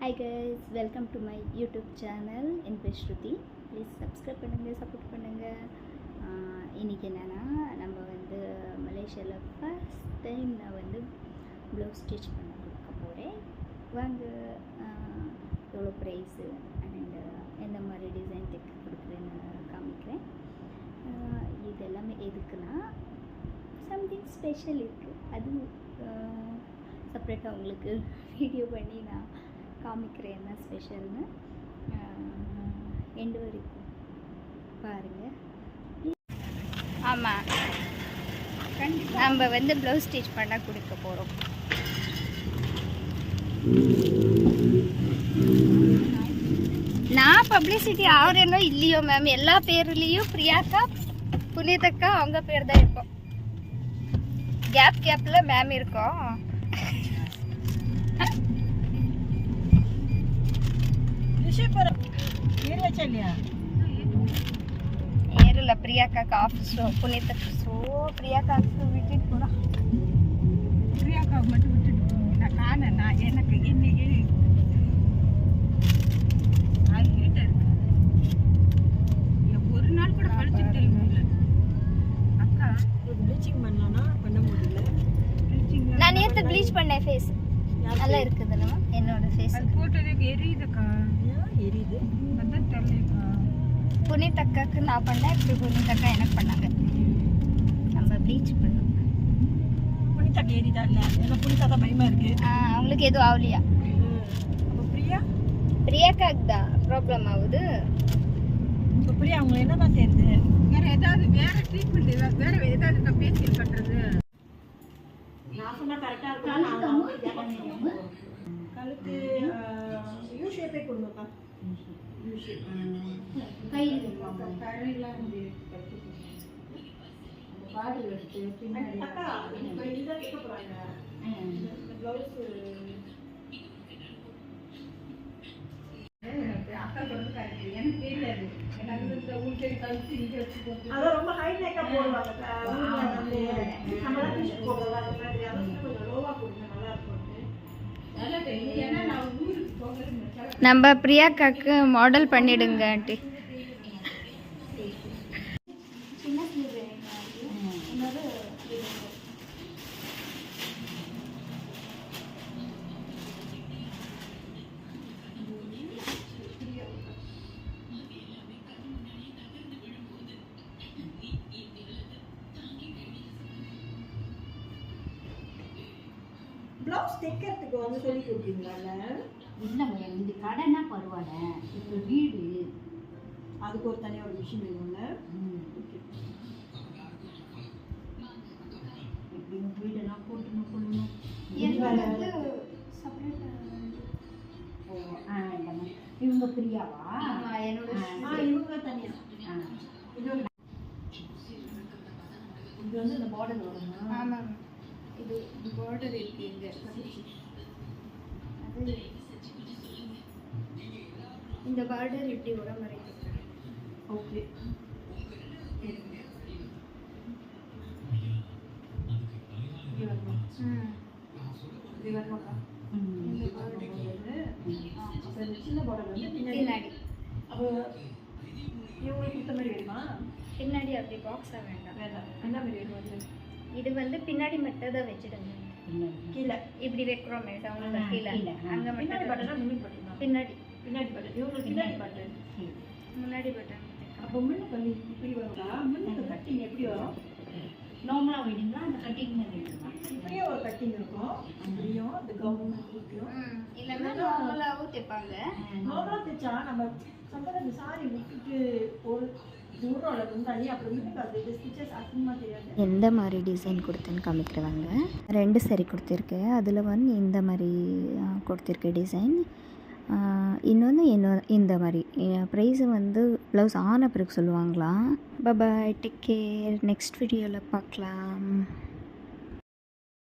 Hi guys, welcome to my YouTube channel in Shruti. Please subscribe பண்ணுங்கள், support பண்ணுங்கள். இன்றைக்கி என்னென்னா நம்ம வந்து மலேசியாவில் ஃபர்ஸ்ட் டைம் நான் வந்து ப்ளவுஸ் ஸ்டிச் பண்ண கொடுக்க போகிறேன். வாங்க எவ்வளோ ப்ரைஸு அண்ட் எந்த மாதிரி டிசைன் தைக்க கொடுக்குறேன்னு காமிக்கிறேன். இது எல்லாமே எதுக்குன்னா சம்திங் ஸ்பெஷல் இருக்குது, அதுவும் செப்ரேட்டாக உங்களுக்கு வீடியோ பண்ணி நான் காமிக்கிறேன் என்ன ஸ்பெஷல்னு. எண்டு வரைக்கும் பாருங்கள். ஆமாம், நம்ம வந்து ப்ளவுஸ் ஸ்டிச் பண்ண கொடுக்க போகிறோம். நான் பப்ளிசிட்டி ஆகிறேனோ இல்லையோ மேம், எல்லா பேர்லேயும் பிரியாக்கா, புனிதக்கா அவங்க பேர் தான் இருக்கும். கேப்பில் மேம் இருக்கோம். ஏறல பிரியாக்காக்கு ஆஃபீஸோ புனிதக்கு ஸோ பிரியாக்காக்கு விட்டுட்டு போனா. பிரியாக்காவுக்கு மட்டும் விட்டுட்டு போங்க. நான் எனக்கு இன்னைக்கு ஒரு நாள் கூட கழிச்சுட்டு இல்லை. அக்கா ப்ளீச்சிங் பண்ணலாம்னா பண்ண முடியல. நான் நேற்று ப்ளீச் பண்ணேன், ஃபேஸ் நல்லா இருக்குதுல்ல என்னோட ஃபேஸ். போட்டதுக்கு எரியுதுக்கா, எரியுது அதான் தெரியலக்கா. புனிதக்காக்கு நான் பண்ணேன், இப்படி புனிதக்கா எனக்கு பண்ணாங்க. நம்ம ப்ளீச் பண்ணோம். புனிதக்கா எரியுதா இல்லை? ஏன்னா புனிதா தான் பயமா இருக்கு. அவங்களுக்கு எதுவும் ஆகலையா? அப்போ பிரியாக்காக்கு தான் ப்ராப்ளம் ஆகுது. இப்போ பிரியா அவங்க என்னதான் செய்யுது? வேற ட்ரீட்மெண்ட் வேற ஏதாவது நான் பேசியல் பண்றது. நான் சொன்னா கரெக்டா இருக்கும். கழுத்து யூ ஷேப்பே கொடுங்கக்கா. யூ ஷேப் கையிலாம் பாடி எடுத்து பின்னாடி அக்கா இப்போ இதை கேட்க போறாங்க. ப்ளவுஸ் அக்கா வந்து கரெக்ட் எனக்கு தெரியாது. எனக்கு இந்த ஊஞ்சல் கழுத்து இங்கே வச்சுக்கோ. அதான் ரொம்ப ஹை நெக்கா போடுவாங்க. வந்து நம்மளாம் டிஷர்ட் போடுறதா அந்த மாதிரி அதெல்லாம் கொஞ்சம் லோவாக கொடுங்க, நல்லா இருக்கும். ஏன்னா நான் ஊருக்கு போகிறது நம்ம பிரியாக்காக்கு மாடல் பண்ணிடுங்க ஆண்டி. ப்ளவுஸ் தைக்கிறதுக்கு வந்து சொல்லி கொடுத்தீங்களா? இல்லைங்க, இந்த கடைனா பரவாயில்ல, இப்போ வீடு அதுக்கு ஒரு தனியாக ஒரு மிஷின் வேணும்ல. எப்படி வீடெல்லாம் போட்டுன்னு கொள்ளணும். இவங்க பிரியாவா? இவங்க தனியாக. இது வந்து இந்த பார்டர் வரும். ஆமாம், இது பார்டர் இருக்கு இங்கே. அது இந்த பார்டர் இப்படி வர மாதிரி இருக்கு. ஓகே, இந்த பார்டர் சின்ன பார்டர் வந்து பின்னாடி. அப்போ இவங்களுக்கு இந்த மாதிரி வேணுமா? பின்னாடி அப்படி பாக்ஸாக வேண்டாம். வேண்டாம், என்ன மாதிரி வேணும்? வந்து இது வந்து பின்னாடி மட்டும் தான் வச்சுடுங்க. கீழே இப்படி வைக்கிறோம் மேடம், கீழே அங்கே பின்னாடி மட்டும். பட்டனா முன்னாடி பட்டனா? பின்னாடி பின்னாடி பட்டன். இவங்களுக்கு பின்னாடி பட்டன். முன்னாடி பட்டன். அப்போ முன்னுக்கு வந்து இப்படி வரும்டா. முன்னுக்கு கட்டிங் எப்படி வரும்? நார்மலாக வேணுங்களா? அந்த கட்டிங் வேணுங்களா? இப்படியே ஒரு கட்டிங் இருக்கும். அப்படியும் இந்த கவுன் இருக்கும். இல்லைன்னா நார்மலாகவும் தைப்பாங்க. நார்மலாக தைச்சா நம்ம சம்பளம் இந்த சாரி விட்டுட்டு ஒரு தூரம் அளவு தண்ணி அப்புறம் முன்னுக்கு அது ஸ்டிச்சஸ் அசிங்கமாக தெரியாது. எந்த மாதிரி டிசைன் கொடுத்தேன்னு காமிக்கிறவாங்க. 2 சரி கொடுத்துருக்கேன். அதில் வந்து இந்த மாதிரி கொடுத்துருக்கேன் டிசைன். இன்னொன்று இந்த மாதிரி ப்ரைஸு வந்து ப்ளவுஸ் ஆன பிறகு சொல்லுவாங்களாம். பாய், டேக் கேர். நெக்ஸ்ட் வீடியோவில் பார்க்கலாம்.